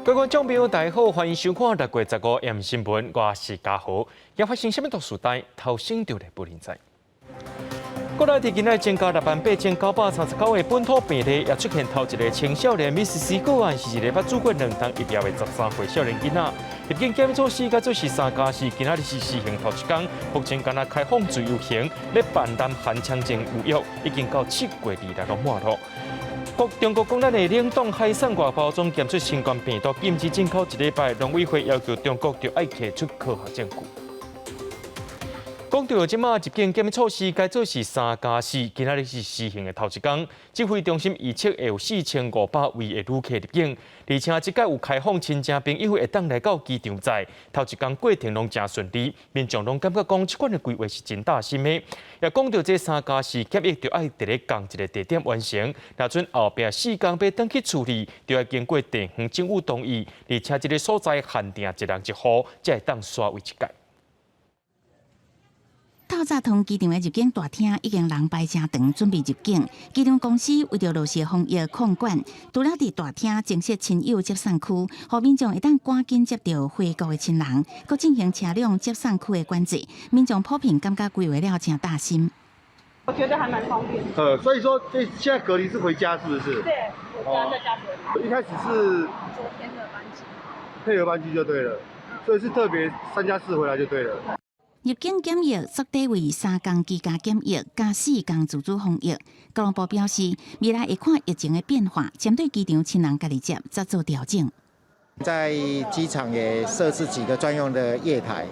各位观众朋友，大家好，欢迎收看6月15 AM 新闻，我是嘉豪。要发生什么大事代？头先就来不认知。国内伫今日增加68939个本土病例，也出现头一个青少年密斯西个案，是一个捌住过2档疫苗的13岁少年囡仔。入境检疫措施，甲做是3+4，今仔日是施行头一天，目前敢若开放自由行，咧办南韩签证有约，已经到7月2日都满咯。中国咱的冷冻海产外包装检出新冠病毒，禁止进口1礼拜，农委会要求中国就要摕出科学证据。讲到即马入境检疫措施，该做是3+4，今仔日是施行的头一天。指挥中心预测会有4500位的旅客入境，而且即届有开放亲戚朋友会当来到机场载。头一天过程拢真顺利，民众拢感觉讲即款的规划是真大心的。也讲到这3+4检疫，就爱伫咧同一个地点完成。若准后壁4天要登去处理，就要经过地方政府同意，而且这个所在限定1人1户，才会当刷为一届。透早通机场的入境大厅已经人排真长，准备入境。机场公司为着落实防疫控管，除了伫大厅增设亲友接送区，互民众会当赶紧接到回国的亲人，佮进行车辆接送区的管制。民众普遍感觉规划了真大心。我觉得还蛮方便。所以说现在隔离是回家是不是？对，回家在家隔离。一开始是昨天的班机，配合班机就对了，所以是特别3+4回来就对了。入境检疫缩短为3天居家检疫加4天自主防疫。交通部表示，未来会看疫情的变化，针对机场亲人家己接再做调整。在机场也设置几个专用的月台，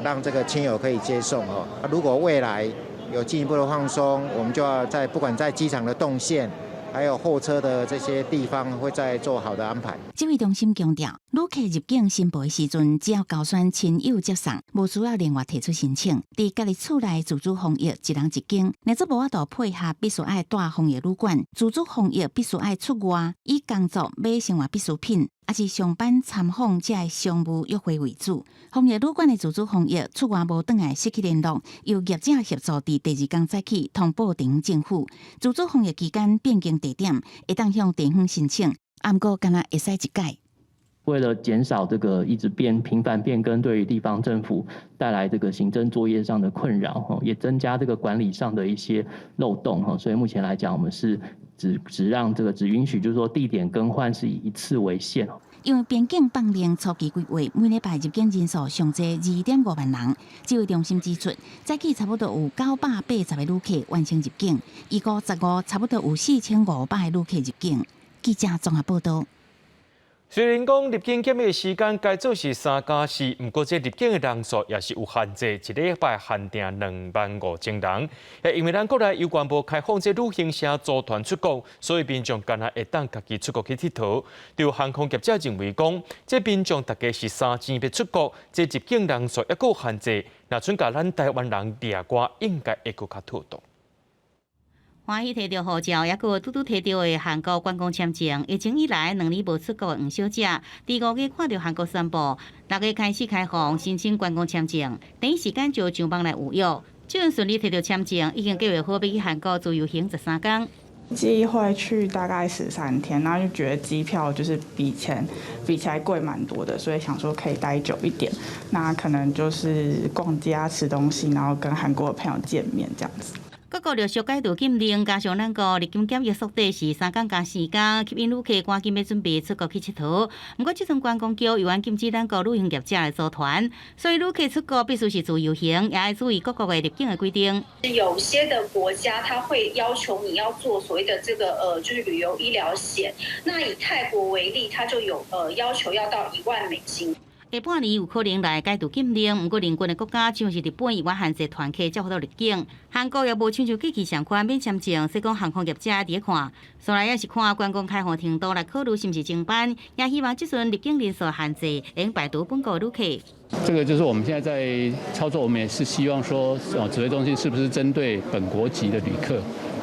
让这个亲友可以接送哦。如果未来有进一步的放松，我们就要不管在机场的动线，还有候车的这些地方，会再做好的安排。指挥中心强调，旅客入境申报的时阵，只要交选亲友接送，无需要另外提出申请。伫家己厝内自主防疫，1人1间，若做无法度配合，必须爱带防疫旅馆。自主防疫必须爱出外，以工作买生活必需品，也是上班参访这类商务约会为主。防疫旅馆的自主防疫，出外无转来失去联络，由业者协助伫第2天早起通报地方政府。自主防疫期间变更地点，会当向地方申请，毋过敢若会使1届。为了减少这个一直频繁变更对于地方政府带来这个行政作业上的困扰，也增加这个管理上的一些漏洞，所以目前来讲，我们是只允许就是说地点更换是以1次为限。因为边境放令初期规划，每礼拜入境人数上济2.5万人。指挥中心指出，早起差不多有980个旅客完成入境，1月15差不多有4500个旅客入境。记者综合报道。虽然讲入境检疫的时间该做是3+4，不过这入境的人数也是有限制，1礼拜限定25000人。也因为咱国内有关部开放这旅行社组团出国，所以民众干那会当家己出国去佚佗。对航空业者认为讲，这民众大家是3钱要出国，这入境人数也够限制。若剩甲咱台湾人掠过，应该会够较妥当。欢喜摕到护照，也佮拄摕到的韩国观光签证。疫情以来2年无出国的黄小姐，第5月看到韩国宣布6月开始开放申请观光签证，第一时间就上网来预约。就能顺利摕到签证，已经计划好要去韩国自由行13天。机会去大概13天，然后就觉得机票就是比起来贵蛮多的，所以想说可以待久一点。那可能就是逛街啊、吃东西，然后跟韩国的朋友见面这样子。各国就小解除禁令，加上咱个入境检疫缩短是3天加4天，吸引旅客赶紧要准备出国去佚佗。不过，这阵观光局有关禁止咱个旅行业者来组团，所以旅客出国必须是自由行，也要注意各国的入境的规定。有些的国家它会要求你要做所谓的这个就是旅游医疗险。那以泰国为例，它就有要求要到1万美金。下半年有可能来解除禁令，不过邻近的国家像是日本，以外限制团客才好入境。韩国也无亲像过去上款免签证，所以讲航空业者伫咧看，所来也是看观光开放程度来考虑是不是增班，也希望这阵入境人数限制能排除本国旅客。这个就是我们现在在操作，我们也是希望说，指挥中心是不是针对本国籍的旅客，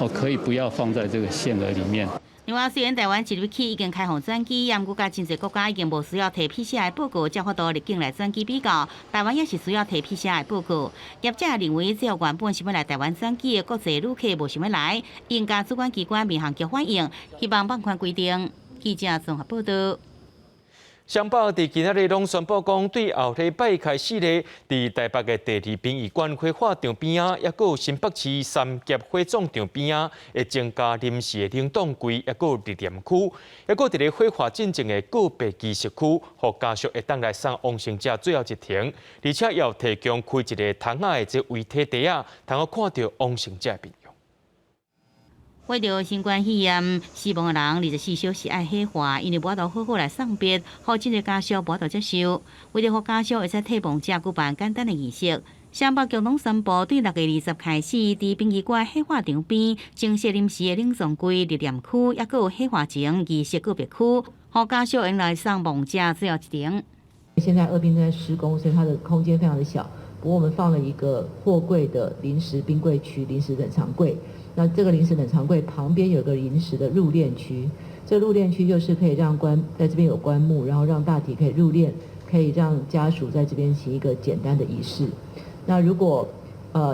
可以不要放在这个限额里面。另外，虽然台湾1日起已经开放转机，但国家真侪国家已经无需要提 PCR 报告，才法度入境来转机比较。台湾也是需要提 PCR 报告。业者认为，只要原本想要来台湾转机的国际旅客无想要来，应该主管机关民航局反映，希望放宽规定。记者综合报道。双北伫今仔日拢宣布讲，对后礼拜开始咧，伫台北嘅第二殡仪馆火化场边啊，也有新北市三峡火葬场边啊，会增加临时嘅冷冻柜，也有热点区，也有伫咧火化进程嘅个别仪式区，互家属会当来送往生者最后一程，而且要提供开一个窗仔嘅这遗体地啊，通好看到往生者面容。为着新冠肺炎，死亡的人24小时爱火化，因为无法度好好来送别，互真侪家属无法度接受。为着互家属会使替亡者举办简单的仪式，双北共同宣布，对6月20开始，伫殡仪馆火化场边增设临时的冷冻柜、热点区，也有火化前仪式个别区，互家属用来送亡者最后一程。现在二殡正在施工，所以它的空间非常的小。不过我们放了一个货柜的临时冰柜区、临时冷藏柜。那这个临时冷藏柜旁边有个临时的入殓区，这入殓区就是可以让在这边有棺木，然后让大体可以入殓，可以让家属在这边行一个简单的仪式。那如果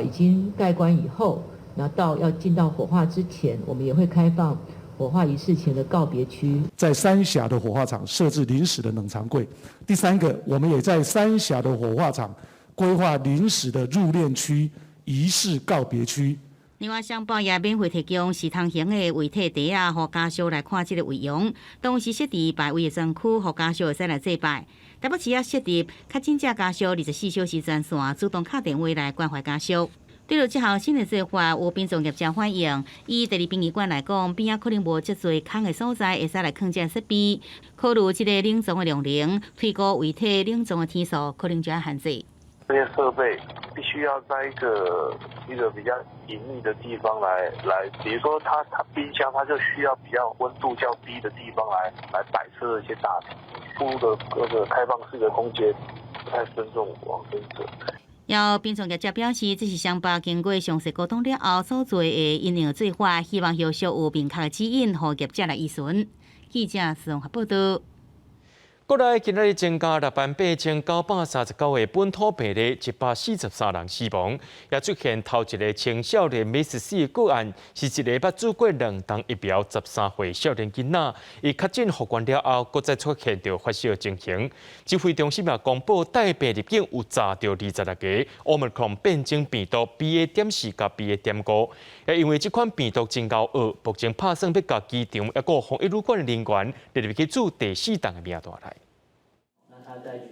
已经盖棺以后，那要进到火化之前，我们也会开放火化仪式前的告别区。在三峡的火化场设置临时的冷藏柜。第三个，我们也在三峡的火化场规划临时的入殓区、仪式告别区。另外，双北也免费提供视通型的遗体地啊，互家属来看这个遗容，同时设置拜位的专区，互家属会使来祭拜。台北市也设立较真正家属24小时专线，主动打电话来关怀家属。对着这项新的做法，有殡葬业者欢迎。以第二殡仪馆来讲，边仔可能无遮侪空的所在，会使来放这设备。考虑这个冷藏的量能，推高遗体冷藏的天数，可能就要限制。这些设备必须要在一个比较隐秘的地方来，比如说它冰箱，它就需要比较温度较低的地方来摆设一些大铺的各个开放式的空间，不太尊重往生者。要殡葬业者表示，这是双北经过详细沟通了后所做的因应做法，希望后续有明确的指引，互业者来依循。记者综合报道。国内今日增加68939个本土病例，143人死亡，也出现头一个青少年14个个案，是一个捌做过2档疫苗13岁少年囡仔，伊确诊复原了后，搁再出现着发烧情形。指挥中心也公布，台北入境有查到26个 Omicron 变种病毒 BA.4 甲 BA.5，也因为这款病毒真高恶，目前拍算要甲机场也个防疫旅馆人员列入去做第4档的名单来。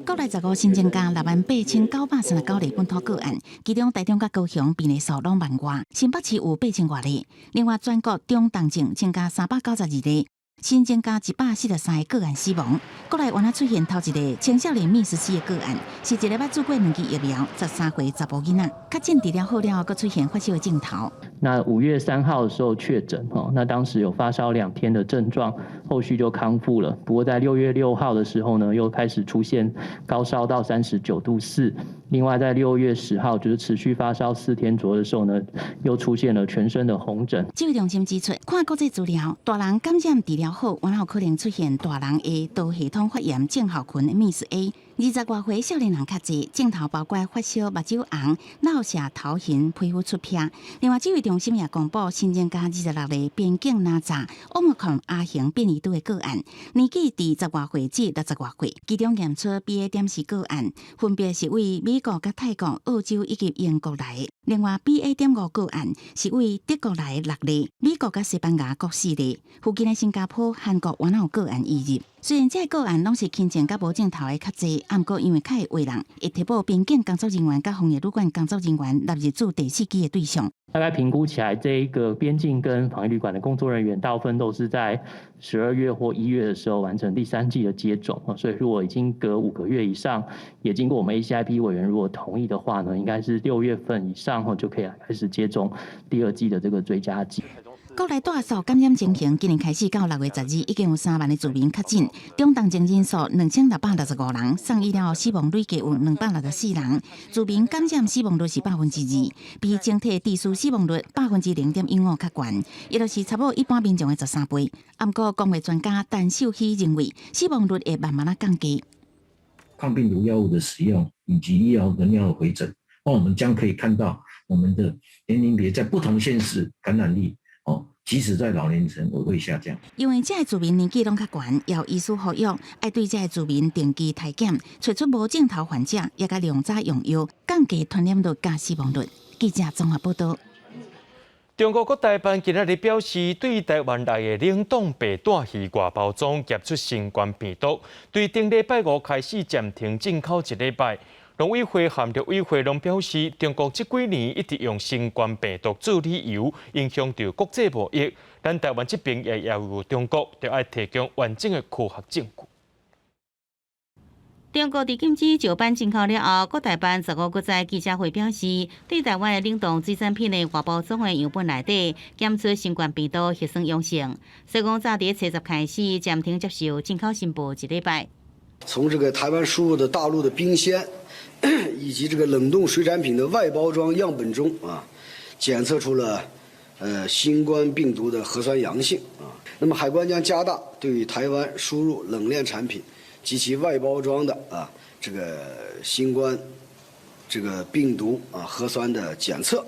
国内15新增加68939个本土个案，其中台中甲高雄病例数拢万外，新北市有8000多例。另外，全国中重症增加392例，新增加143个个案死亡。国内原来出现头一个青少年14个个案，是一个捌做过2剂疫苗13岁查甫囡仔，确诊治疗好了，佮出现发烧的症头。那5月3号的时候确诊那当时有发烧2天的症状，后续就康复了。不过在6月6号的时候呢，又开始出现高烧到39度4。另外在6月10号，就是持续发烧4天左右的时候呢，又出现了全身的红疹。指挥中心指出，看国际资料，大人感染治疗后，往后可能出现大人的多系统发炎症候群 （MIS-A）。20多岁少年人较侪，症头包括发烧、目睭红、脑痠、头晕、皮肤出皮。另外，指挥中心也公布新增加26例边境哪吒 Omicron 亚型变异株的个案，年纪伫10多岁至60多岁，其中验出 BA.4 个案，分别是为美国、甲泰国、澳洲以及英国来。另外 BA.5 个案是为德国来6例，美国甲西班牙各4例，附近的新加坡、韩国原有个案移入。虽然这个案拢是轻症甲无症头的较侪，不过因为较会话人，会提报边境工作人员甲防疫旅馆工作人员纳入做第4期的对象。大概评估起来，这一个边境跟防疫旅馆的工作人员，大部分都是在12月或1月的时候完成第3剂的接种，所以如果已经隔5个月以上，也经过我们 ACIP 委员如果同意的话呢，应该是6月份以上就可以开始接种第2剂的这个追加剂。国内大数感染情形，今年开始到6月12日，已经有3万的住民确诊，中重症人数2665人，送医了死亡累计有264人，住民感染死亡率是2%，比整体地区死亡率0.15%较悬，也就是差不多一般民众的13倍。不过，公卫专家陈秀熙认为，死亡率会慢慢降低。抗病毒药物的使用以及医疗能量的回诊，我们将可以看到我们的年龄别在不同县市感染力即使在老年层也会下降。因为这些住民年纪拢较悬，要医师服药，爱对这些住民定期体检，找出无症头患者，也甲量早用药，降低传染率甲死亡率。记者综合报道。中国国台办今日表示，对台湾内的冷冻白带鱼外包装检出新冠病毒，对顶礼拜五开始暂停进口1礼拜。农委会含着委会拢表示，中国这几年一直用新冠病毒做理由，影响到国际贸易。但台湾这边也要求中国就要提供完整的科学证据。中国伫禁止石斑进口了后，国台办15日在记者会表示，对台湾的冷冻水产品的外包装的样本内底检出新冠病毒核酸阳性，所以讲早伫7日开始暂停接受进口申报1礼拜。从这个台湾输入的大陆的冰鲜以及这个冷冻水产品的外包装样本中检测出了新冠病毒的核酸阳性那么海关将加大对于台湾输入冷链产品及其外包装的这个新冠这个病毒核酸的检测。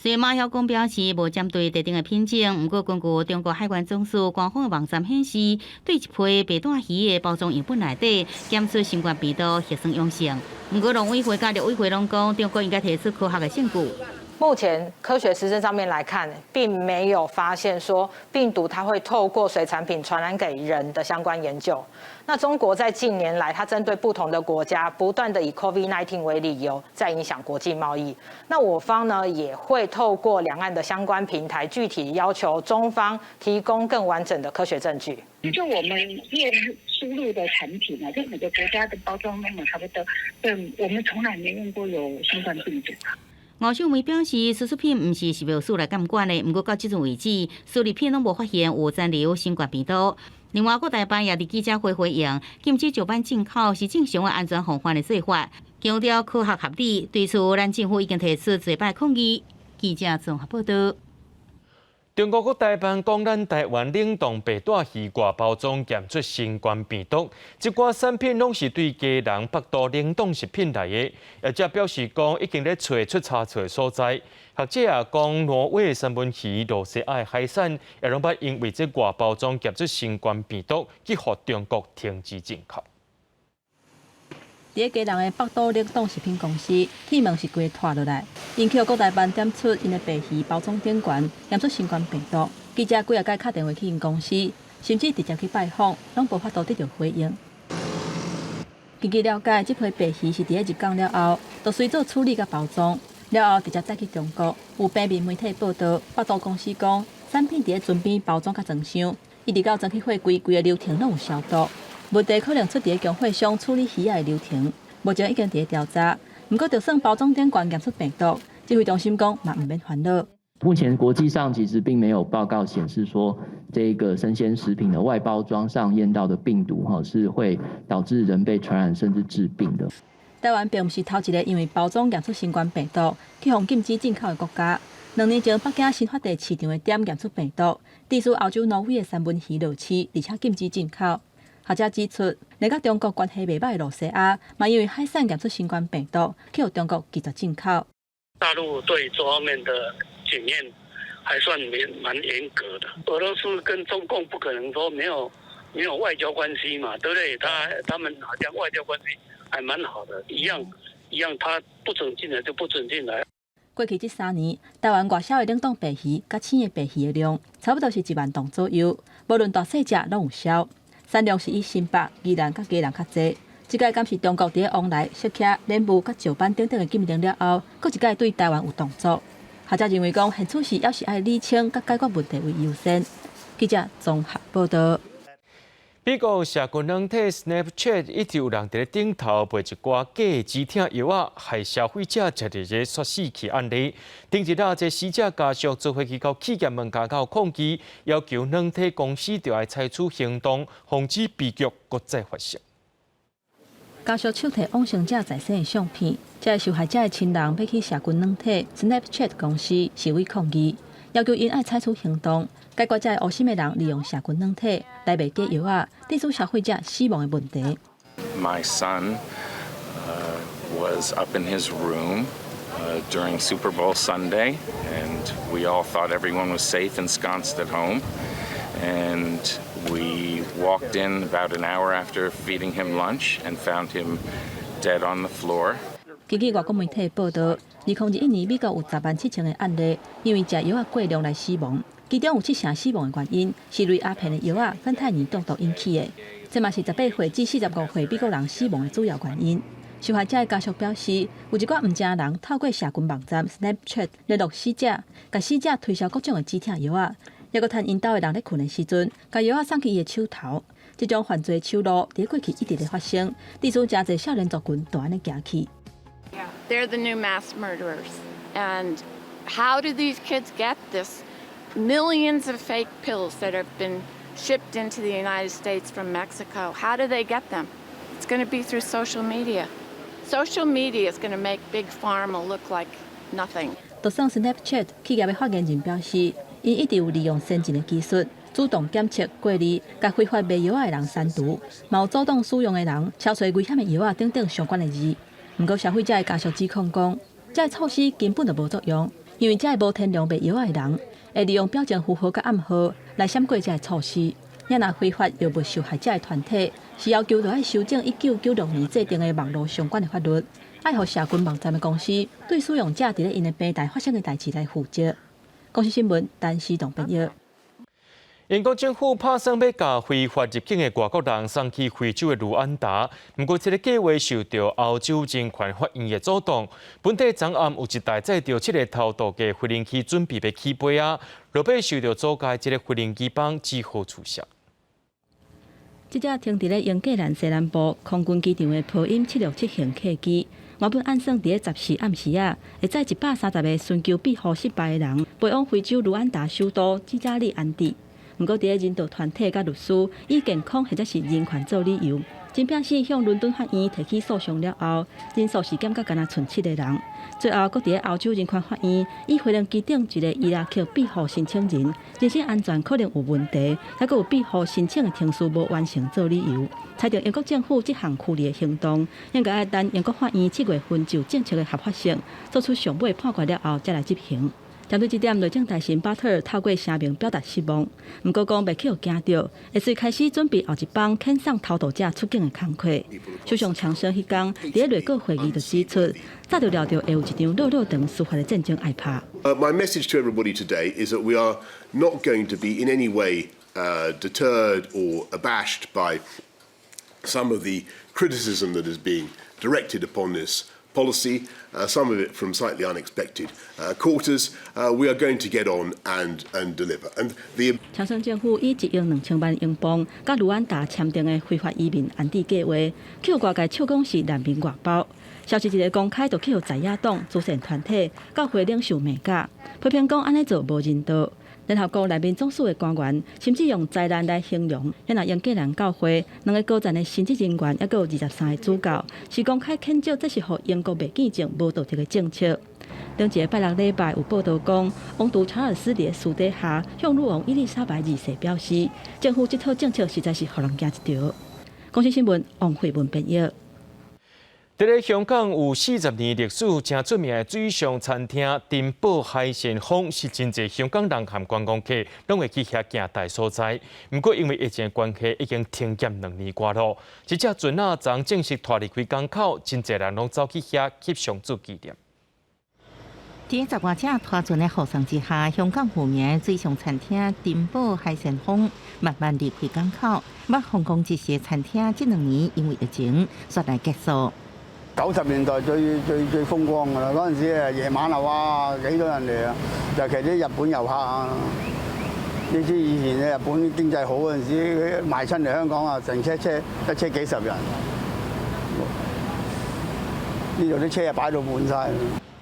虽然马晓光表示无针对特定的品种，不过根据中国海关总署官方的网站显示，对一批白带鱼的包装样本内底检出新冠病毒核酸阳性。不过农委会甲陆委会拢讲，中国应该提出科学的证据。目前科学实证上面来看，并没有发现说病毒它会透过水产品传染给人的相关研究。那中国在近年来，它针对不同的国家，不断的以 COVID-19 为理由，在影响国际贸易。那我方呢，也会透过两岸的相关平台，具体要求中方提供更完整的科学证据。就我们业输入的产品就每个国家的包装弄得差不多，我们从来没用过有新冠病毒。吴秀梅表示，输出品毋是食药署来监管的，不过到即阵为止，输入品拢无发现有残留新冠病毒。另外，国台办也伫记者会回应，禁止石斑进口是正常的安全防范的做法，强调科学合理。对此，咱政府已经提出多摆抗议。记者综合报道。中国国台办讲，咱台湾冷冻白带鱼外包装检出新冠病毒，这寡产品拢是对家人北岛冷冻食品来的。业者表示讲，已经咧找出差错所在。学者也讲，挪威的三文鱼、罗西亚海产也拢捌因为这外包装检出新冠病毒，去互中国停止进口。伫家人的北岛冷冻食品公司，铁门是规拖落来，因去国台办点出因的白鱼包装顶悬验出新冠病毒。记者几下届打电话去因公司，甚至直接去拜访，拢无法度得到回应。根据了解，这批白鱼是伫1天了后，就随做处理甲包装，了后直接载去中国。有平面媒体报道，北岛公司讲，产品伫船边包装甲装箱，一直到装去货柜，规个流程拢有消毒。问题可能出伫供货商处理鱼仔的流程，目前已经伫调查。不过，就算包装顶悬验出病毒，指挥中心讲嘛唔免烦恼。目前国际上其实并没有报告显示说，这个生鲜食品的外包装上验到的病毒是会导致人被传染甚至致病的。台湾并不是头一个因为包装验出新冠病毒去互禁止进口的国家。2年前，北京新发地市场的店验出病毒，致使欧洲挪威的三文鱼落市，而且禁止进口。学者指出，连甲中国关系袂歹的罗西亚，嘛因为海产验出新冠病毒，去互中国拒绝进口。大陆对这方面的检验还算蛮严格的。俄罗斯跟中共不可能说没有外交关系嘛，对不对？他们好像外交关系还蛮好的，一样，他不准进来就不准进来。过去这3年，台湾外销的冷冻白鱼甲鲜的白鱼的量，差不多是1万吨左右，无论大细只拢有销。产量是以新北、宜兰甲嘉南较济。这届敢是中国伫咧往来、石刻、莲雾甲石斑等等的禁令了后，搁一届对台湾有动作。学者认为讲，现处事要是爱理清甲解决问题为优先。记者综合报道。美国社群软体 Snapchat 一直有人伫咧顶头卖一寡假的止痛药啊，害消费者接日个猝死去案例。顶日啊，这死者家属做伙去到企业门口抗议，要求软体公司就要采取行动，防止悲剧搁再发生。家属手提往生者在生的相片，这受害者的亲人要去社群软体 Snapchat 公司示威抗议，要求因爱采取行动。解决这恶心的人利用社群软体来卖假药啊，致使消费者死亡的问题。My son was up in his room during Super Bowl Sunday, and we all thought everyone was safe ensconced at home. And we walked in about an hour after feeding him lunch and found him dead on the floor. 根据外国媒体报道，2021年美国有107000个案例因为食药啊过量来死亡，其中有7成死亡的原因是类阿片的药啊芬太尼中毒引起的，这嘛是18岁至45岁美国人死亡的主要原因。受害者的家属表示，有一寡唔正人透过社群网站 Snapchat 联络死者，甲死者推销各种的止痛药啊，也佮趁因兜的人咧困的时阵，甲药啊送去伊的手头。这种犯罪手路伫过去一直咧发生，致使真侪少年族群都安尼行去。They're the new mass murderers, and how do these kids get this? Millions of fake pills that have been shipped into the United States from Mexico. How do they get them? It's going to be through social media. Social media is going to make Big Pharma look like nothing. 就算 Snapchat 企业的发言人表示，因一直有利用先进的技术，主动检测过滤，甲非法卖药的人删除，嘛有主动使用的人敲碎危险的药等等相关的字。不过消费者的家属指控讲，这措施根本就无作用，因为这无天量卖药的人会利用表情符号甲暗号来闪过这措施。也若非法药物受害者的团体，是要求要修正1996年制定的网络相关的法律，爱互社群网站的公司对使用者伫咧因的平台发生的代志来负责。公司新闻，陈思栋编译。英国政府打算要甲非法入境的外国人送去非洲的卢安达，不过这个计划受到欧洲人权法院的阻挡。本地昨暗有一台载着7个偷渡的飞行器准备要起飞啊，落尾受到阻碍，这个飞行机帮只好取消。这只停伫咧英格兰西南部空军机场的波音767型客机，原本按算伫咧14暗时啊，会载130个寻求庇护失败的人飞往非洲卢安达首都基加利安地。不过，伫咧人道团体甲律师以健康或者是人权做理由，真拼死向伦敦法院提起诉讼了后，人数是减到干那剩7个人。最后，搁伫咧欧洲人权法院以飞机机顶一个伊拉克庇护申请人人身安全可能有问题，还佫有庇护申请的程序无完成做理由，裁定英国政府这项酷吏的行动，应该要等英国法院7月份就政策的合法性做出上尾判决了后，才来执行。针对这点，内政大臣巴特尔透过声明表达失望，不过讲袂去有惊到，会随开始准备后一帮遣送偷渡者出境的工课。首相强生迄天伫咧内阁会议就指出，早就料到会有一场热热长司法的战争挨拍。My message to everybody today is that we are not going to be in any way deterred or abashed by some of the criticism that is being directed upon this policy, some of it from slightly unexpected quarters. We are going to get on and deliver. And the 强生政府以1亿2千万英镑甲卢安达签订的非法移民安置计划，去外界笑讲是难民外包。消息一个公开，就去在野党、主权团体、教会领袖骂架，批评讲安尼做无人道。联合国内面总署的官员甚至用灾难来形容，因为英格兰教会2个高层的神职人员，也有23个主教，是公开谴责这是互英国未见证无道德的政策。顶一个拜六礼拜有报道讲，王储查尔斯伫私底下向女王伊丽莎白2世表示，政府这套政策实在是互人惊一跳。公司新闻王慧文编译。伫咧香港有40年历史、真出名的水上餐厅珍宝海鲜坊，是真侪香港人和观光客拢会去遐行大所在。不过因为疫情的关系，已经停业2年多咯。一只船啊，昨正式拖离开港口，真侪人拢走去遐翕相做纪念。伫10外只拖船的护送之下，香港有名的水上餐厅珍宝海鲜坊慢慢离开港口。捌香港这些餐厅这2年因为疫情煞来结束。90年代最風光㗎啦！嗰陣時誒夜晚啊，哇幾多人嚟啊！尤其啲日本遊客啊，你知以前嘅日本經濟好嗰陣時，賣親嚟香港啊，成車一車幾十人，呢度啲車啊擺到滿晒。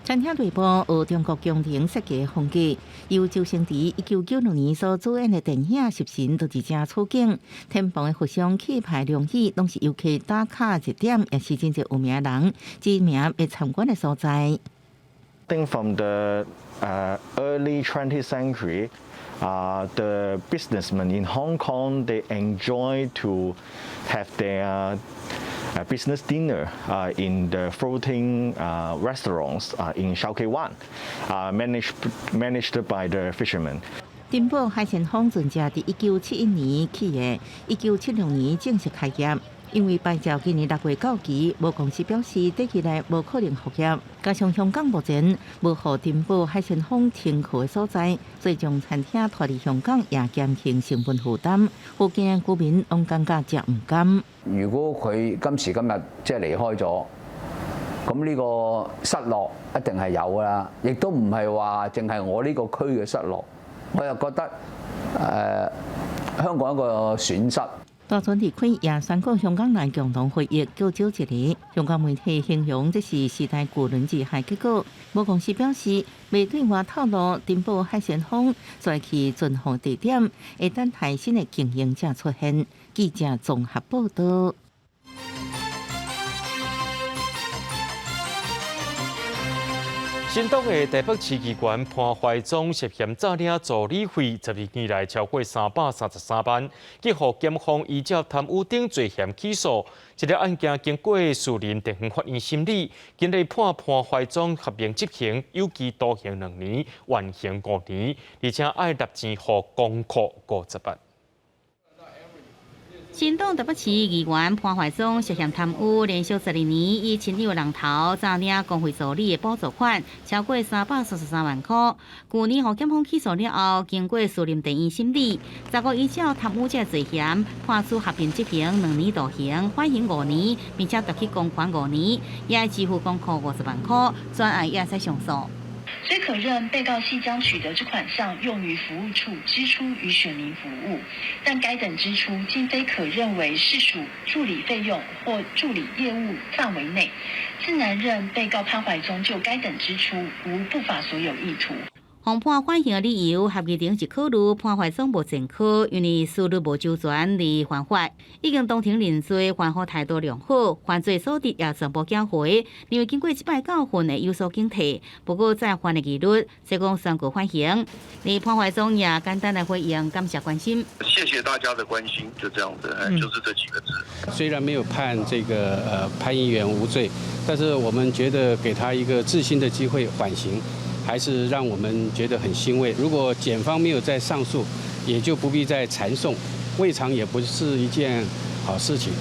餐厅內部由中國宮廷設計的風格，由周星馳1996年所主演的電影《食神》都一正取景。天房的佛像氣派亮起，攏是遊客打卡一點，也是真濟有名人知名嘅參觀的所在。I think from the early 20th century, the businessmen in Hong Kong they enjoy to have their business dinner in the floating restaurants in Shaoquai Wan, managed by the fishermen. 珍宝海鲜坊船只伫1971年起的，1976年正式开业。因为牌照今年6月到期，无公司表示短期内无可能复业。加上香港目前无互珍宝海鲜坊停靠的所在，所以将餐厅拖离香港也减轻成本负担。附近居民往感觉则唔甘。如果佢今時今日即係離開咗，咁呢個失落一定係有噶啦，亦都唔係話淨係我呢個區嘅失落。我又覺得香港一個損失。大船離開也宣告香港內共同回憶叫招一個。香港媒體形容這是時代巨輪之下結果。母公司表示未對外透露珍寶海鮮坊在其存放地點，會等待新的經營者出現。記者綜合報道。新竹的台北市議員潘懷宗涉嫌詐領助理費，12年來超過333萬，結合檢方依照貪污等罪嫌起訴。這個案件經過士林地方法院審理，今日判潘懷宗合併執行，有期徒刑2年，緩刑5年，而且要納錢予公庫50萬。新黨台北市議員潘懷宗涉嫌貪污，連續12年以親友人頭詐領工會助理的補助款超過333萬塊。去年予檢方起訴了後，經過士林地院審理，15依照貪污這罪嫌判處合併執行2年徒刑，緩刑5年，並且奪去公款5年，也要支付公庫50萬塊，專案也在上訴。虽可认被告系将取得之款项用于服务处支出与选民服务，但该等支出竟非可认为是属助理费用或助理业务范围内，自然认被告潘怀宗就该等支出无不法所有意图。洪判缓刑的理由，合议庭是考虑潘懷宗無前科，因為思慮無周全而犯法，已經當庭認罪，犯後態度良好，犯罪所得也全部繳回。因為經過這擺教訓的有所警惕，不過再犯的幾率，社工宣告緩刑。而潘懷宗也簡單的回應，感謝關心。謝謝大家的關心，就這樣子，就是這幾個字。雖然沒有判這個潘議員無罪，但是我們覺得給他一個自新的機會緩刑。還是讓我們覺得很欣慰。如果檢方沒有再上訴，也就不必再纏訟，未嘗也不是一件好事情。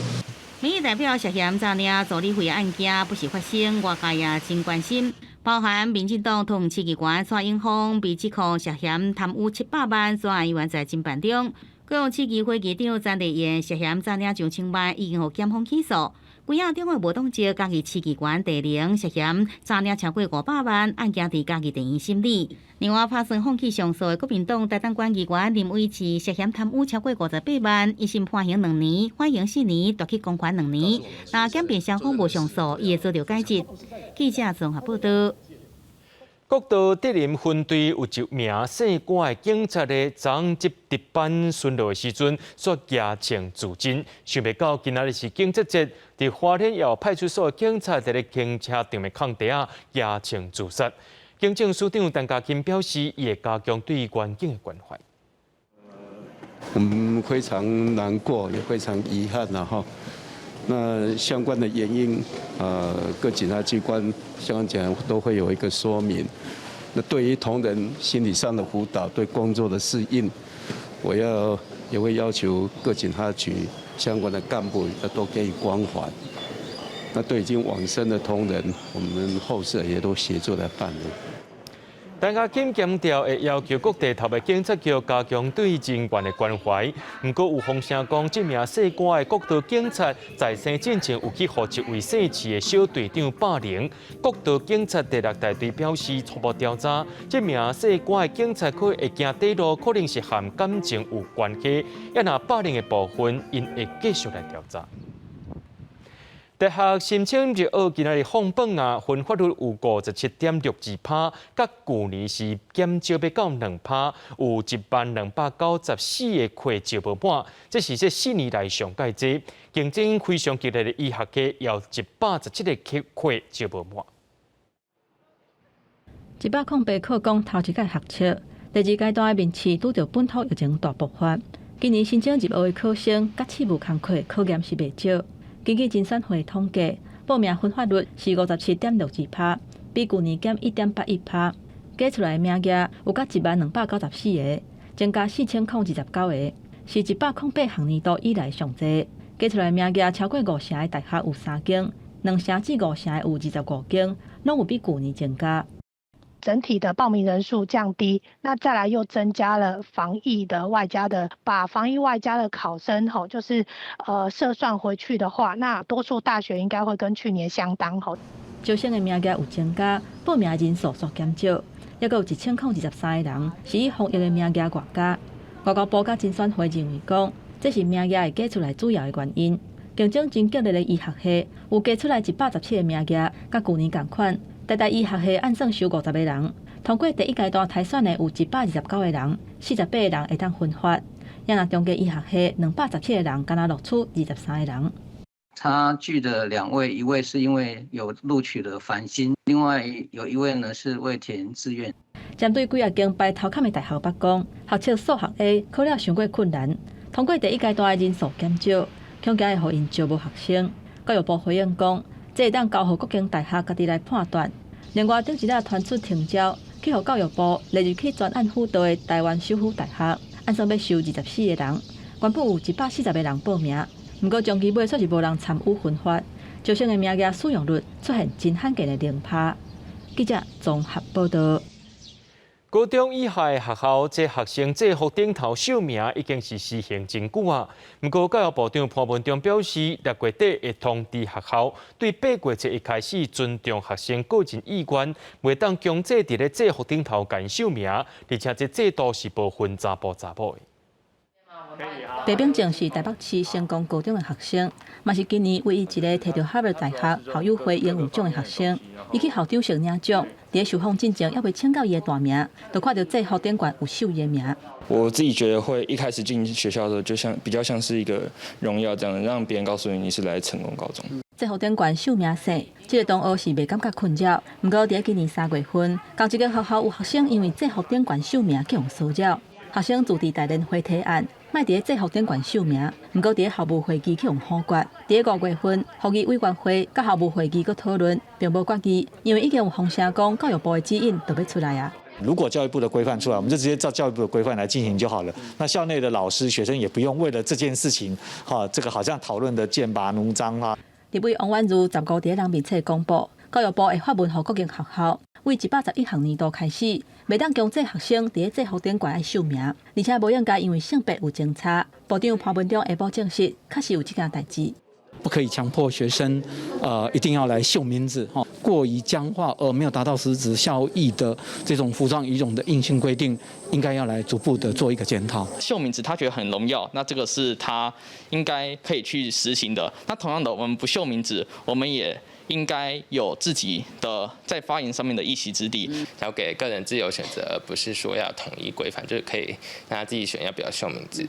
民意代表涉嫌詐領助理費案件不時發生，外界也真關心。包含民進黨同市議員蔡英文被指控涉嫌貪污700萬，專案還在偵辦中。高雄市議會議長詹麗燕涉嫌詐領上千萬，已經予檢方起訴。幾亞中的無黨籍家己市議員地靈涉嫌詐領超過500萬，案件佇家己地院審理。另外，拍算放棄上訴的國民黨大黨官議員林偉智涉嫌貪污超過58萬，一審判刑2年，緩刑4年，奪去公款2年。若檢辯雙方無上訴，伊會遭到解職。記者綜合報道。國道德林分隊有一名姓關的警察咧，昨接值班巡邏的時陣，煞舉證自盡。想袂到今仔日是警察節，佇花蓮縣派出所的警察佇咧停車場的空地啊舉證自殺。警政署長陳家欽表示，伊會加強對員警的關懷。我們非常難過，也非常遺憾啦，哈。那相關的原因，各檢察機關相關檢都會有一個說明。那對於同仁心理上的輔導，對工作的適應，也會要求各檢察局相關的幹部要多給予關懷。那對已經往生的同仁，我們後事也都協助來辦理。陳家欽強調，會要求各地頭的警察局加強對人員的關懷。不過有風聲講，這名姓關的國道警察在生之前有去予一位姓徐的小隊長霸凌。國道警察第6大隊表示，初步調查，這名姓關的警察佢會行底路，可能是和感情有關係。一若霸凌的部分，因會繼續來調查。大學申請入學今仔日放榜啊，分發率有57.62%，甲去年是減少要到2%，有1,294個課招無滿，這是這4年來上界多。競爭非常激烈的醫學系有117個課招無滿。108考講頭一屆學測，第2階段的面試拄着本土疫情大爆發。今年申請入學的考生甲試無同課，考驗是袂少。根据经选会统计，报名分发率是57.62%，比去年减1.81%。计出来的名额有到10294个，增加4029个，是108项年度以来上济。计出来的名额超过5成的大学有3间，2成至5成的有25间，拢有比去年增加。整体的报名人数降低，那再来又增加了防疫的外加的，把防疫外加的考生就是设算回去的话，那多数大学应该会跟去年相当招生的名额有增加，报名的人数缩减少，也有1023个人是以防疫的名额外加。外交部甲经选会认为讲，这是名额会加出来主要的原因。竞争真激烈的医学系有加出来117个名额，甲去年同款。台医学系按算收50个人，通过第一阶段筛选的有129个人，48个人会当分发。也若中间医学系217个人，敢若录取23个人。差距的2位，一位是因为有录取了繁星，另外有一位呢是未填志愿。针对几间排头坎的大学北讲，学测数学 A 考了伤过困难，通过第一阶段的人数减少，恐惊会予因招无学生。教育部回应讲，这会当交予各间大学家己来判断。另外，顶一日传出停招，去予教育部立即去专案辅导的台湾首府大学，按算要收24个人，原本有140个人报名，不过将期尾却是无人参与分发，招生的名额使用率出现真罕见的0%。记者综合报道。高中以下的学校，这学生制服顶头授名已经是施行真久啊。不过，教育部长潘文忠表示，6月底会通知学校，对8月1日开始尊重学生个人意愿，袂当强制伫咧制服顶头干授名，而且这制度是无分查甫查某的。白炳正是台北市成功高中的学生，嘛是今年唯一一个摕到哈佛大学校友会英语奖的学生。伊去校长室领奖，伫受访进前，还未请到伊的大名，就看到制服顶冠有秀伊的名。我自己觉得会一开始进学校的时候，就比较像是一个荣耀这样，让别人告诉你是来成功高中。制服顶冠秀名生，这个同学是未感觉困扰。不过伫今年3月份，同一个学校有学生因为制服顶冠秀名去互骚扰，学生自治大联会提案。卖伫制服顶冠授名，不过伫校务会议去用否决。伫5月份，福利委员会甲校务会议佮讨论，并无决议，因为已经有风声讲教育部的指引都要出来啊。如果教育部的规范出来，我们就直接照教育部的规范来进行就好了。那校内的老师、学生也不用为了这件事情，这个好像讨论的剑拔弩张啊。立委王婉如15日人面册公布，教育部会发文予各间学校，为111学年度开始。袂当强制学生伫制服顶冠爱授名，而且无应该因为性别有争差。部长潘文忠下晡证实，确实有这件代志。不可以强迫学生，一定要来秀名字，过于僵化而没有达到实质效益的这种服装仪容的硬性规定，应该要来逐步的做一个检讨。秀名字他觉得很荣耀，那这个是他应该可以去实行的。那同样的，我们不秀名字，我们也应该有自己的在发言上面的一席之地，交给个人自由选择，而不是说要统一规范，就是可以让他自己选要不要秀名字。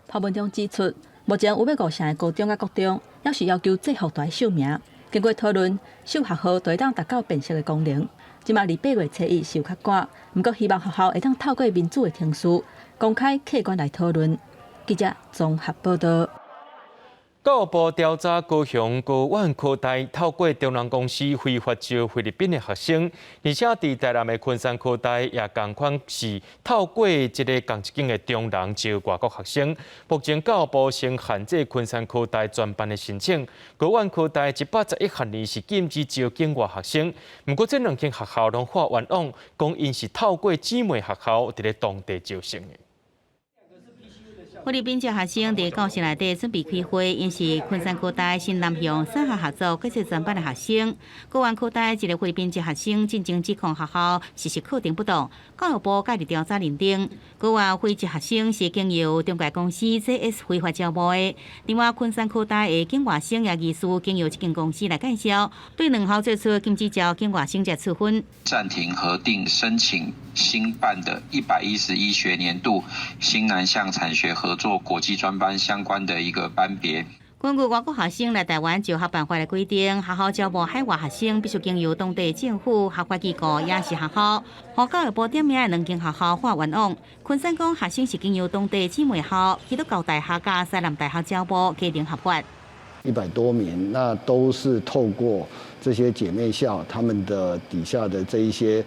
潘文忠指出，目前有50成的高中甲国中，要是要求制服都要秀名，经过讨论，秀学号就会当达到辨识的功能。即马离8月初1是有较赶，不过希望学校会当透过民主的程序，公开客观来讨论。记者综合报道。教育部调查高雄高湾科大透过中南公司非法招菲律宾的学生，而且伫台南的昆山科大也同款是透过一个同一间的中南招外国学生。目前教育部先限制昆山科大专班的申请，高湾科大111学年是禁止招境外学生。不过这2间学校拢发冤枉，讲因是透过姊妹学校伫咧当地招生的。菲律宾籍学生伫教室内底准备开会，因是昆山科大新南向三学合作建设专班的学生。高湾科大一个菲律宾籍学生进前指控学校实施课程不当，教育部介入调查认定，高湾非籍学生是经由中介公司 JS 非法招募的。另外，昆山科大的境外生也疑似经由这间公司来介绍，对2校做出禁止招境外生者处分。暂停核定申请新办的111学年度新南向产学合作国际专班相关的一个班别。根据外国学生来台湾就学办法的规定，学校招募海外学生必须经由当地政府、合法机构也是学校。和教育部点名的2间学校发冤枉。昆山讲学生是经由当地姊妹校、基督教大学甲西南大学招募，家庭合法。100多名，那都是透过这些姐妹校他们的底下的这一些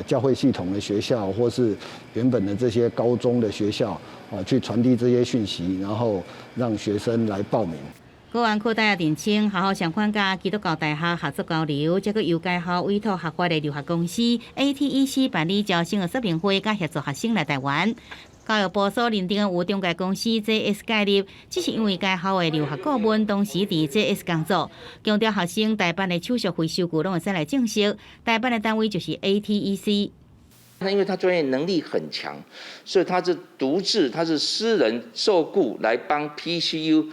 教会系统的学校，或是原本的这些高中的学校去传递这些讯息，然后让学生来报名。个案扩大认证，学校相关甲基督教大学合作交流，再个由该校委托合法的留学公司 ATEC 办理招生的说明会，甲协助学生来台湾。教育部所认定的有中介公司 JS 介入，只是因为该校的留学顾问当时伫 JS 工作，强调学生代办的手续费收据拢会使来证实，代办的单位就是 ATEC。那因为他专业能力很强，所以他是独自，他是私人受雇来帮 PCU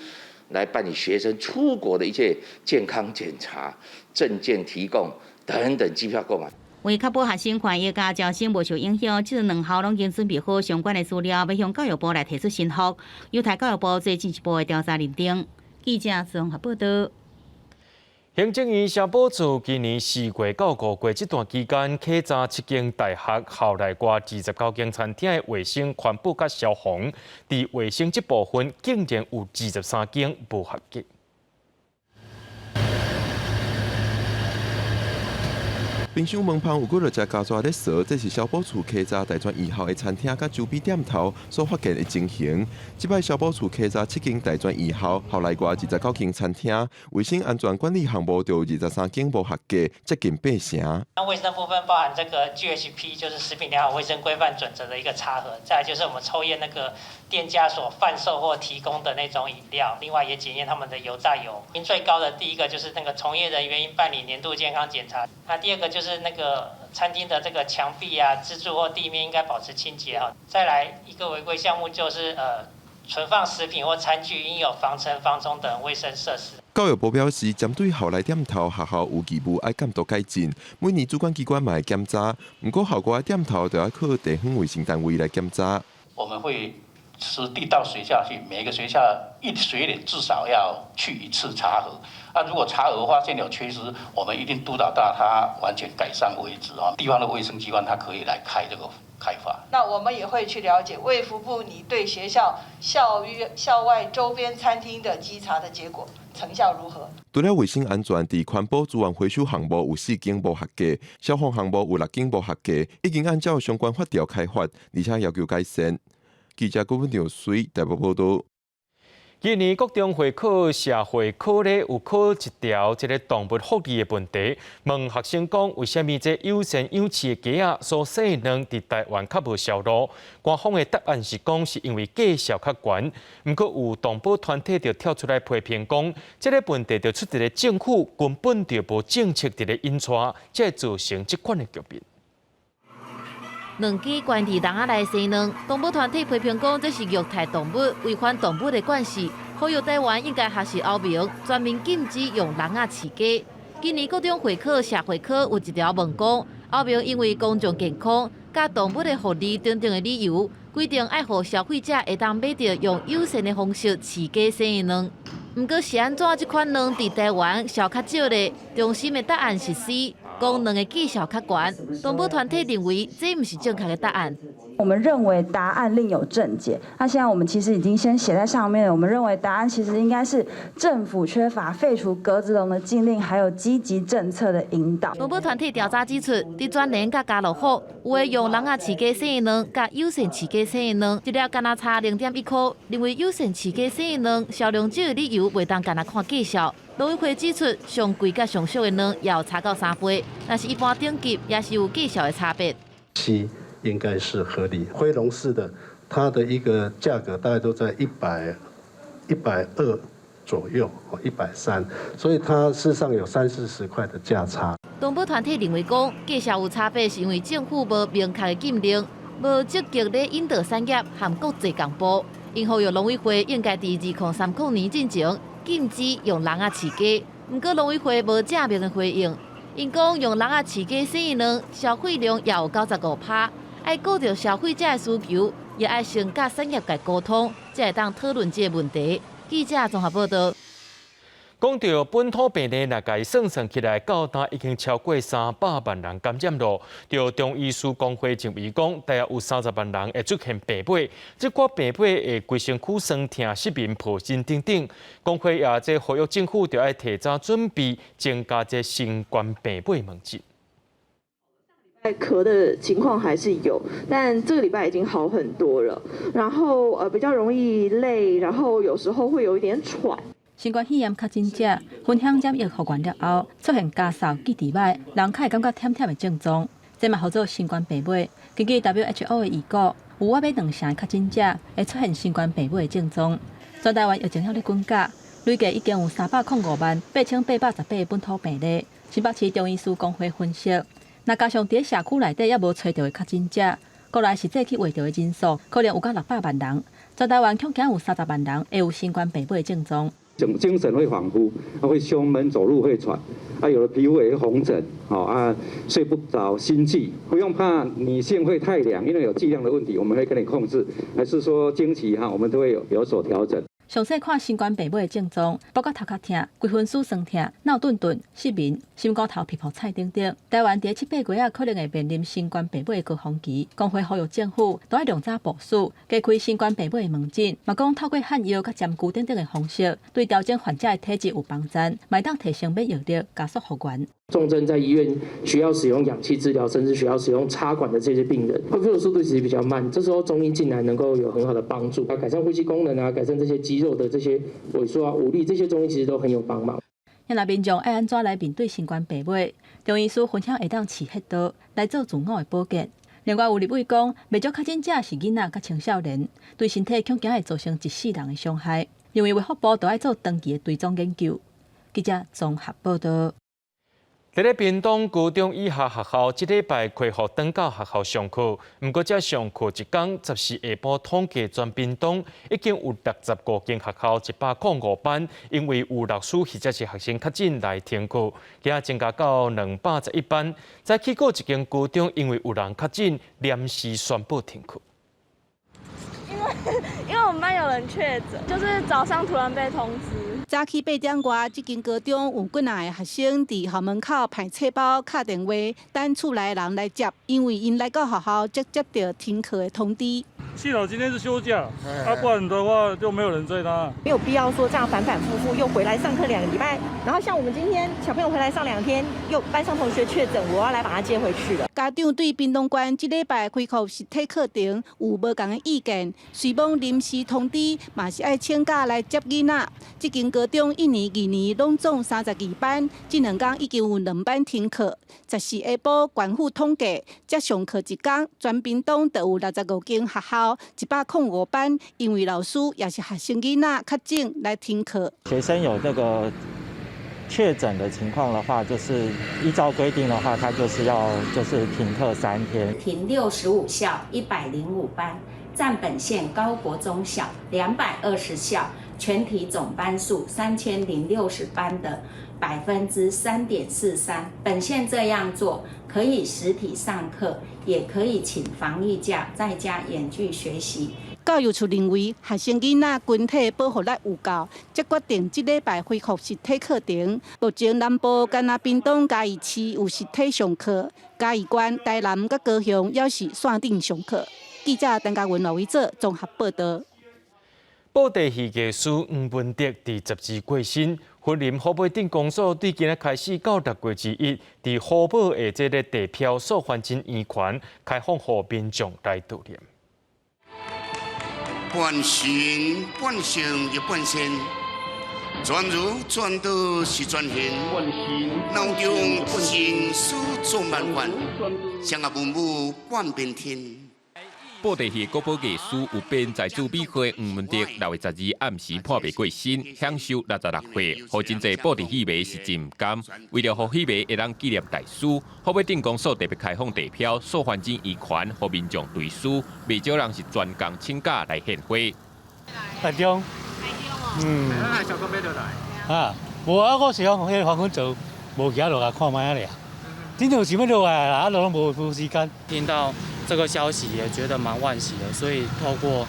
来办理学生出国的一切健康检查、证件提供等等机票购买。为确保学生权益甲招生无受影响，这两校拢已经准备好相关的资料，要向教育部来提出申复，由台教育部做进一步的调查认定。记者综合报道。行政院消保处今年4月到5月这段期间，稽查7间大学校内外29间餐厅的卫生环保甲消防，伫卫生这部分竟然有23间无合格。冰箱门旁有几落只胶纸咧扫，这是消保处稽查大专2校的餐厅甲周边店头所发现的情形。这摆消保处稽查7间大专2校校内外29间餐厅，卫生安全管理项目就有23间无合格，接近8成。那卫生的部分包含这个 GHP， 就是食品良好卫生规范准则的一个查核，再来就是我们抽验那个店家所贩售或提供的那种饮料，另外也检验他们的油炸油。最高的第一个就是那个从业人员应办理年度健康检查，那第二个就是那个餐厅的这个墙壁啊、支柱或地面应该保持清洁哈。再来一个违规项目就是存放食品或餐具应有防尘、防虫等卫生设施。教育部表示，针对校内店头学校有义务爱监督改进，每年主管机关嘛会检查，不过校外的店头就要靠地方卫生单位来检查。我们会实地到学校去，每个学校一学年至少要去1次查核。如果查核发现有缺失，我们一定督导到它完全改善为止啊。地方的卫生机关它可以来开这个开发。那我们也会去了解卫福部你对学校校外周边餐厅的稽查的结果成效如何？除了卫生安全，伫环保资源回收项目有4间无合格，消防项目有6间无合格，已经按照相关法条开发，而且要求改善。记者郭文良随台北报道。今年国中会考社会科咧有考一条这个动物福利的问题，问学生讲为什么这有生有饲的鸡仔所生的卵伫台湾较无销路？官方的答案是讲是因为价销较悬。不过有动保团体就跳出来批评讲，这个问题就出伫咧政府根本就无政策伫咧引带，才会造成这款的局面。两鸡关伫笼仔内生卵，动保团体批评讲这是虐待动物，违反动物的惯势，呼吁台湾应该学习欧盟，全面禁止用笼仔饲鸡。今年高中会考社会科有一条问讲，欧盟因为公众健康、甲动物的福利等等的理由，规定爱互消费者会当买到用友善的方式饲鸡生的卵。不过是安怎这款卵伫台湾销较少呢？中心的答案是 C。讲两个绩效较悬，动保团体认为这不是正确的答案。我们认为答案另有正解。那现在我们其实已经先写在上面了。我们认为答案其实应该是政府缺乏废除鸽子笼的禁令，还有积极政策的引导。动保团体调查指出，伫全联甲家乐福，有的用笼仔饲鸡生的卵，甲友善饲鸡生的卵，一粒干那差0.1块。认为友善饲鸡生的卵销量少的理由，袂当干那看绩效。农委会指出，上贵甲上俗的卵也有差到3倍，但是一般等级也是有绩效的差别。C 应该是合理，灰笼式的它的一个价格大概都在120左右，130，所以它事实上有30-40块的价差。动保团体认为讲，绩效有差别是因为政府无明确的禁令，无积极咧引导产业和国际公布，因呼吁农委会应该伫2030年进前。禁止用笼仔饲鸡，不过农委会无正面的回应。因讲用笼仔饲鸡生的卵，消费量也有95%，爱顾着消费者的需求，也爱先甲产业界沟通，才会当讨论这个问题。记者综合报道。讲到本土病例，若家算起来，到今已经超过300万人感染了。就中医师工会认为讲，大约有30万人会出现病尾，即寡病尾会规身躯酸痛、失眠、破心等等。工会也即呼吁政府就要提早准备，增加这新冠病尾门诊。咳的情况还是有，但这个礼拜已经好很多了。然后比较容易累，然后有时候会有一点喘。新冠肺炎确诊者分享染疫复原了后，出现咳嗽、记忆歹、人较会感觉忝忝的症状，这嘛号做新冠病尾。根据 WHO 的预估，有约2成确诊者会出现新冠病尾的症状。全台湾疫情还咧滚价，累计已经有3058818本土病例。新北市中医师工会分析，若加上伫社区内底也无找到的确诊者，国内实际去画到的人数可能有到600万人。全台湾恐惊有30万人会有新冠病尾的症状。精神会恍惚，会胸闷、走路会喘，有的皮肤也会红疹，睡不着、心悸。不用怕女性会太凉，因为有剂量的问题，我们会跟你控制。还是说经期我们都会有所调整。详细看新冠病尾的症状，包括头壳痛、规分丝酸痛、脑顿顿、失眠、心骨头、皮肤菜等等。台湾伫7、8月可能会面临新冠病尾的高峰期，工会呼吁政府都要量早部署，加开新冠病尾的门诊，嘛讲透过限药、甲针灸等等的方式，对调整患者的体质有帮助，嘛当提升免疫力，加速复原。重症在医院需要使用氧气治疗，甚至需要使用插管的这些病人，恢复的速度其实比较慢。这时候中医进来能够有很好的帮助，改善呼吸功能改善这些肌肉的这些萎缩无力，这些中医其实都很有帮忙。那民众要安怎来面对新冠病尾？中医师分享会当饲核桃来做自我的保健。另外有立委讲，未少确诊者是囡仔甲青少年，对身体恐惊会造成一世人的伤害，因为卫福部都要做长期的追踪研究。记者综合报道。在咧屏东高中以下学校，这礼拜恢复登到学校上课。不过，这上课一天，14下晡统计全屏东已经有65间学校105班，因为有老师或者是学生确诊来停课，今仔增加到211班。再去过一间高中，因为有人确诊，临时宣布停课。因为我们班有人确诊，就是早上突然被通知。早起8点外，这间高中有几名学生伫校门口排册包、敲电话，等厝内人来接，因为因来到学校接到停课的通知。幸好今天是休假，不然的话就没有人载他。没有必要说这样反反复复又回来上课2个礼拜，然后像我们今天小朋友回来上2天，又班上同学确诊，我要来把他接回去了。家长对屏东县这礼拜恢复实体课程有无同的意见，虽望临时通知，嘛是爱请假来接囡仔。这间高中1年、2年拢总32班，这2天已经有2班停课。14下晡，县府统计，才上课一天，全屏东就有65间学校105班，因为老师也是学生囡仔确诊来停课。学生有这个确诊的情况的话，就是依照规定的话，他就是要停课3天。停65校105班，占本县高国中小220校，全体总班数3060班的3.43%。本县这样做，可以实体上课，也可以请防疫假，在家远距学习。教育处认为学生囡仔群体保护力有够，才决定这礼拜恢复实体课程。目前南部干那屏东嘉义市有实体上课，嘉义县、台南甲高雄也是线顶上课。记者陈嘉文、罗伟做综合报道。布袋戏艺术黄文迪伫12过身，云林河北镇公所对今日开始到6月之一，伫河北的这个地漂受环境圆环开放予民众来悼念。半神半圣亦半仙，全如全道是全现，脑中心思做万环，相阿文武半边天。布袋戏国宝艺术有编在主笔会黄文迪6月12暗时破病过身，享受66岁。予真济布袋戏迷是真唔甘。为了予戏迷会当纪念大师，河北镇公所特别开放地票受环境遗权，予民众对书。未少人是专工请假来献花。台中，小哥买倒来。无我是向迄黄昏做，无其他落来看卖啊。真正想要落来啦，拢无时间。听到这个消息也觉得蛮惋惜的，所以透过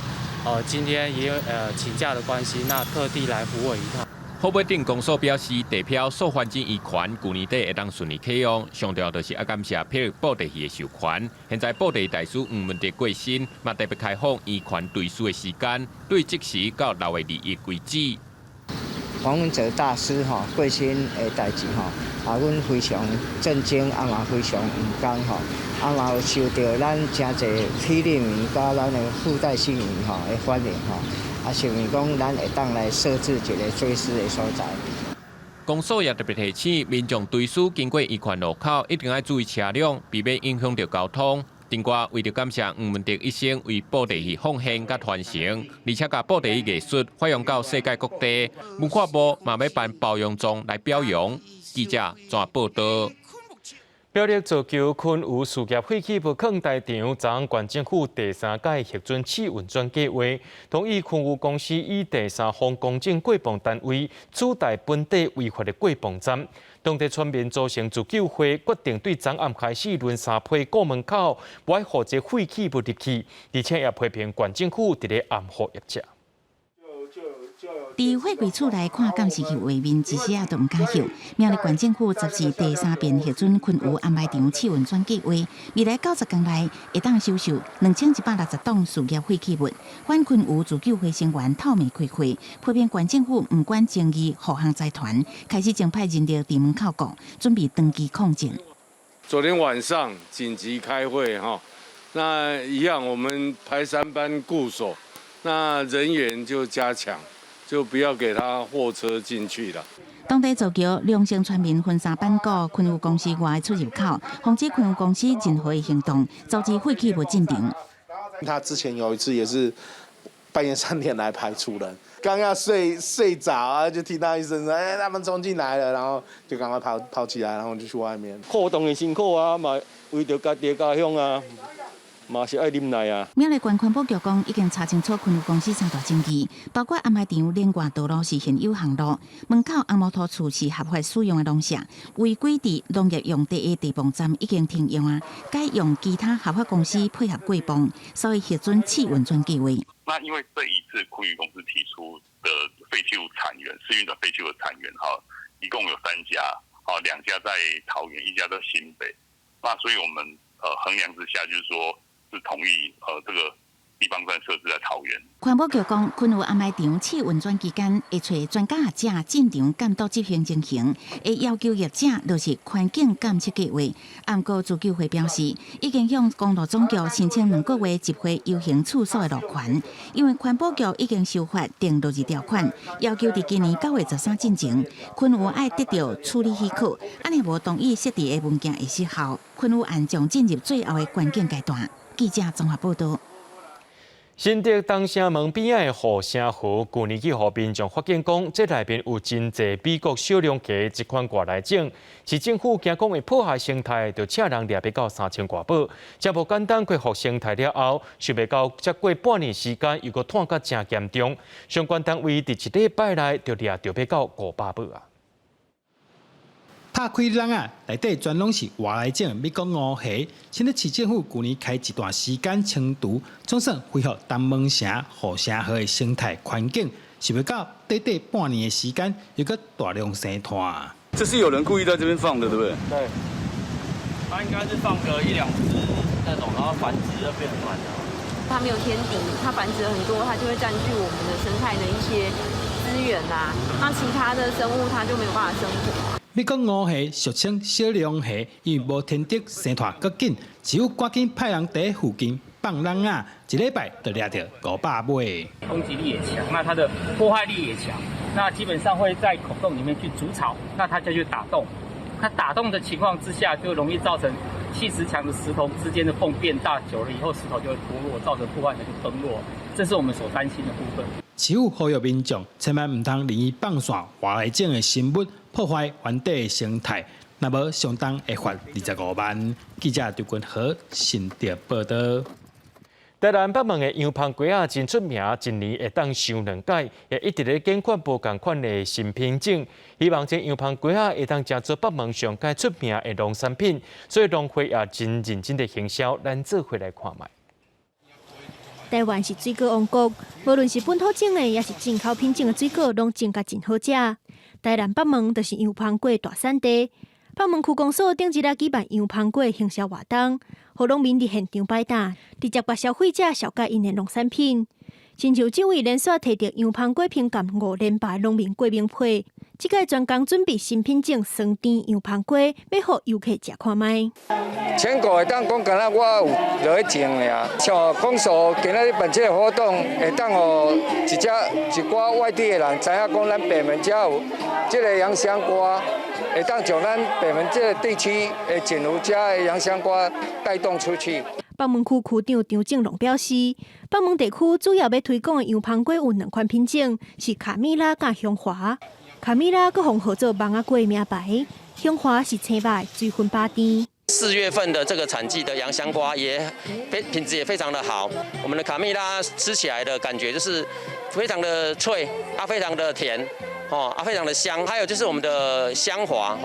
今天也请假的关系，那特地来扶我一趟。河北镇公所表示，地漂受环境遗权去年底会当顺利启用，上重要就是感谢霹雳布地戏的授权。现在布地大师黄文德过身，嘛特别开放遗权对书的时间，对即时到6月2日为止。黄文哲大师过身的代志阮非常震惊，嘛非常唔甘嘛有受到咱真侪霹雳迷甲咱的附带新闻的欢迎想讲咱会当来设置一个追思的所在。公所也特别提醒民众对书经过遗权路口，一定要注意车辆，避免影响到交通。另外，为了感谢黄文德一生为布袋戏奉献甲传承，而且把布袋戏艺术发扬到世界各地，文化部嘛要办褒扬状来表扬。记者怎报道？表列造桥昆湖事业废弃物坑大场，昨县政府第3届核准试运转计划，同意昆湖公司以第3方公证过磅单位取代本地违法的过磅站。当地村民组成自救会，决定对昨暗开始轮3批过门口，不爱放这废弃物入去，而且也批评县政府伫咧暗唬业者。伫货柜厝内看监视器画面，一时也都唔敢翕。苗栗县政府执行第3遍核准昆湖安排场试运转计划，未来90天内会当销售2160吨事业废弃物。反昆湖自救会成员透明开会，批评县政府唔管争议护航财团，开始正派人力伫门口顾，准备登记控证。昨天晚上紧急开会那一样我们排3班固守，那人员就加强。就不要给他货车进去了。当地造桥两城村民分3班告昆湖公司外的出入口，防止昆湖公司任何的行动，导致废弃物进场。他之前有一次也是半夜3点来排除人，刚要睡着就听到一声他们冲进来了，然后就赶快跑起来，然后就去外面。活动的辛苦嘛为着家己的家乡嘛是爱忍耐苗栗县环保局讲，已经查清楚昆湖公司3大证据，包括安排场连外道路是现有巷路，门口红毛土厝是合法使用的农舍，违规伫农业用地的地磅站已经停用该用其他合法公司配合过磅，所以核准试运转计划。那因为这一次昆宇公司提出的废弃物产源，试运转废弃物产源一共有3家，2家在桃园，1家在新北。那所以我们衡量之下，就是说。是同意这个地方站设置在桃园。环保局讲，昆湖安排场试运转期间，会找专家学者进场监督执行情形，会要求业者落实环境监测计划。暗过自救会表示，已经向公路总局申请2个月集会游行处所的路权，因为环保局已经修法定落日条款，要求伫今年9月13进前，昆湖爱得到处理许可，安尼无同意设置的文件会失效。昆湖案将进入最后的关键阶段。记者综合报道。新竹东城门边仔的护城河，去年去互民众发现讲，这内面有真侪美国小龙虾一款外来种，市政府惊讲会破坏生态，就请人掠要到3000外宝。这无简单恢复生态了后，想袂到才过半年时间，又搁探甲真严重。相关单位伫1礼拜内就掠到要到500宝啊！拍开笼啊，内底全拢是外来种美国乌虾。新竹市政府去年开一段时间清除，总算恢复东门城、护城河的生态环境，想不到短半年的时间，又搁大量生态。这是有人故意在这边放的，对不对？对，他应该是放个1-2只那种，然后繁殖就变很慢了。它没有天敌，它繁殖很多，它就会占据我们的生态的一些资源啦。那其他的生物它就没有办法生活。美国乌虾俗称小龙虾，因为无天敌，生态较紧，只有赶紧派人在附近放笼啊，1礼拜就掠到500尾。攻击力也强，那它的破坏力也强，那基本上会在孔洞里面去筑巢，那它就去打洞。它打洞的情况之下，就容易造成气势强的石头之间的缝变大，久了以后石头就会脱落，造成破坏的就崩落，这是我们所担心的部分。市府呼吁民众千万唔通任意放散外来种的生物，破坏原地的生态，若无相当会罚25万。记者刘君和新竹报道。台南北门的羊棚鸡仔真出名，一年会当上2届，也一直咧拣选无同款的新品种，希望这羊棚鸡仔会当成做北门上界出名的农产品，所以农会也真认真的行销，咱做回来看卖。台湾是水果王国，无论是本土种的，也是进口品种的水果，拢种甲真好食。台南北门就是杨芳果大产地。北门区公所顶一日举办杨芳果行销活动，互农民伫现场摆摊，直接甲消费者销价因的农产品。亲像这位连续摕到杨芳果评鉴5连霸农民郭明培，即个专工准备新品种酸甜杨芳果，要互游客食看卖。全国会当讲，敢若我有落去种尔，像公所今仔日办这个活动，会当互一寡外地的人知影讲，咱北门遮有这个洋香瓜，会当将咱北门这个地区的真有遮的洋香瓜带动出去。北门区区长张正龙表示，北门地区主要要推广的杨芳果有2款品种，是卡米拉甲香华。卡米拉佮红号做芒仔果名牌，香华是青白水分巴甜。4月份的这个产季的洋香瓜品质也非常的好，我们的卡蜜拉吃起来的感觉就是非常的脆，非常的甜。非常的香，还有就是我们的香华，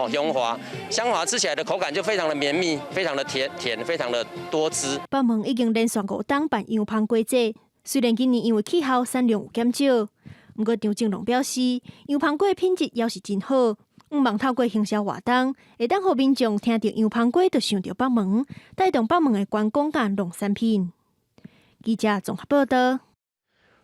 香华吃起来的口感就非常的绵密，非常的甜，非常的多汁。北门已经连续5档办杨芳果节，虽然今年因为气候产量有减少，不过张正龙表示，杨芳果品质也是真好，望透过行销活动，会当互民众听到杨芳果就想到北门，带动北门的观光甲农产品。记者综合报道。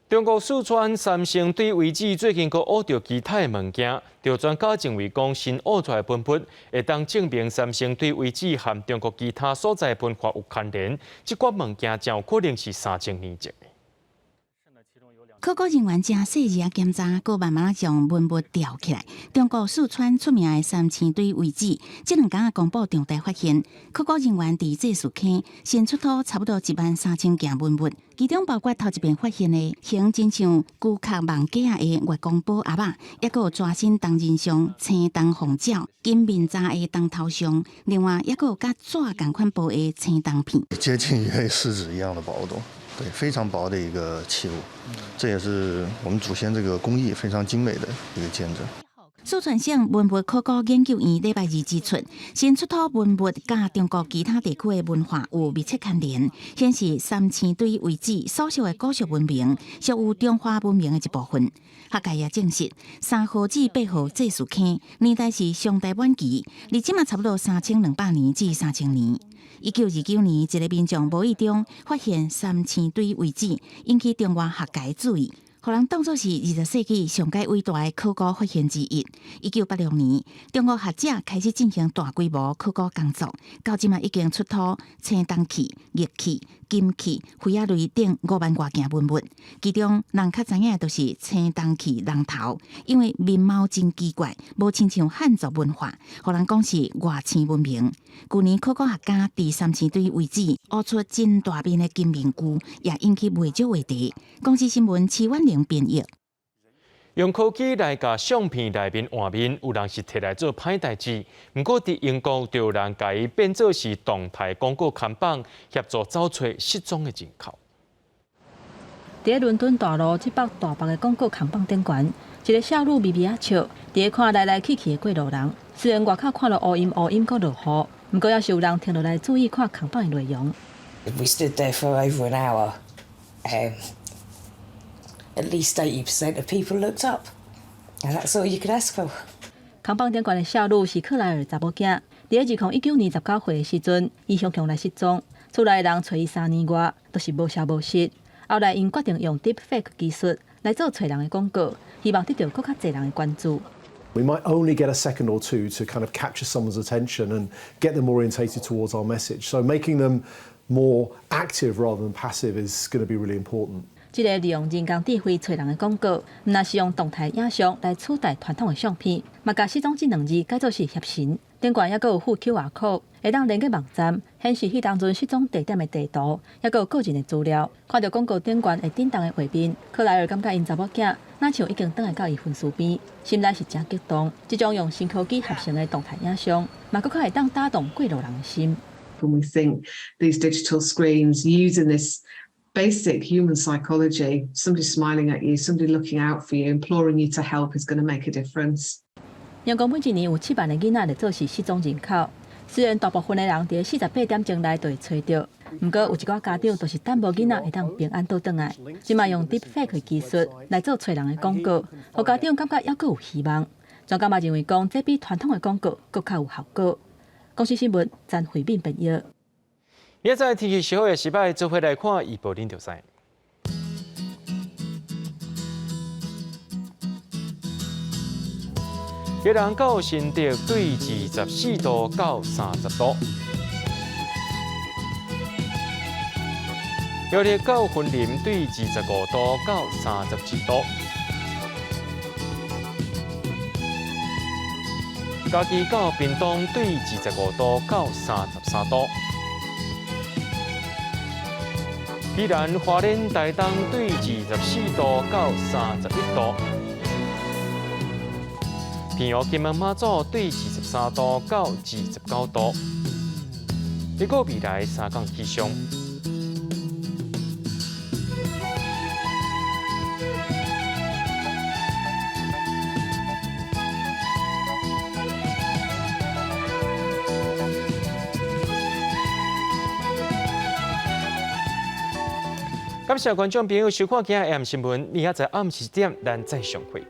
中国四川三星堆遗址最近佫挖到其他的物件，有专家认为讲新挖出来文物会当证明三星堆遗址和中国其他所在文化有关联。这款物件真有可能是3000年前的。考古人员正细致检查，佮慢慢将文物吊起来。中国四川出名的三星堆遗址，这2天公布重大发现。考古人员伫这树坑先出土差不多13000件文物，其中包括头一遍发现的形真像龟壳艋舺的月光宝鸭仔，也佮有蛇身铜人像青铜凤爪、金面扎的铜头像，另外也佮有甲纸同款薄的青铜片，接近于石子一样的薄度。对，非常薄的一个器物，这也是我们祖先这个工艺非常精美的一个见证。四川省文物考古研究院礼拜2指出，新出土文物甲中国其他地区的文化有密切关联，显示三星堆遗址所属的古蜀文明属有中华文明的一部分。学界也证实，3号至8号这树坑年代是商代晚期，而即嘛差不多3200年至3000年。1929年，一个民众无意中发现三星堆遗址，引起中外学界注意，互人当作是20世纪上界伟大的考古发现之一。1986年，中国学者开始进行大规模考古工作，到即嘛已经出土青铜器、玉器、金器、灰仔类等5万多件文物，其中人较知影的就是青铜器龙头，因为面貌真奇怪，无亲像汉族文化，互人讲是外星文明。去年考古学家伫三星堆遗址挖出真大面的金面具，也引起袂少话题。公司新闻齐婉玲编译。用科技来甲相片内面画面，有人是摕来做歹代志，不过伫英国就有人甲伊变做是动态广告看板，协助找找失踪的人口。伫伦敦大路这北大北的广告看板顶悬，一个少女微微啊笑，伫个看来来去去的过路人。虽然外口看到乌阴乌阴，搁落雨，不过也是有人停落来注意看看板的内容。We stood there for over an hour. At least 80% of people looked up, and that's all you could ask for. 看板顶悬的少女是克莱尔查某囝，伫2019年19岁的时阵，伊向强来失踪，厝内的人找伊3年外，都是无消无息。后来因决定用 Deepfake 技术来做找人的广告，希望得到更较侪人的关注。We might only get a second or two to kind of capture someone's attention and get them orientated towards our message. So making them more active rather than passive is going to be really important. 这个利用人工智慧找人的广告，毋但是用动态影像来取代传统的相片，嘛甲失踪这2字改做是翕神。顶悬也佫有附 QR code， 会当连接网站，显示迄当阵失踪地点的地图，也佫有个人的资料。看到广告顶悬会震动的画面，克莱尔感觉因查某囝若像已经倒来到伊分尸边，心内是真激动。这种用新科技合成的动态影像，嘛佫较会当打动过路人的心。When we think these digital screens using this basic human psychology, somebody smiling at you, somebody looking out for you, imploring you to help is going to make a difference. 英国每一年有7万的囡仔来做是失踪人口，虽然大部分的人伫48点钟内就会找到，不过有一寡家长都是等无囡仔会当平安倒转来，即嘛用 Deepfake 技术来做找人的广告，互家长感觉还佫有希望。专家嘛认为讲，这比传统的广告更较有效果。公司新闻暂回应本页。现在天气稍好的时摆，做回来看预报领导赛。宜兰到新竹对24度到30度，苗栗到云林对25度到32度，嘉义到屏东对25度到33度，宜兰花莲台东对24度到31度。平湖金门马祖对23度到29度，预估未来3天气象。感谢观众朋友收看今日 AM 新闻，明仔载暗时1点咱再相会。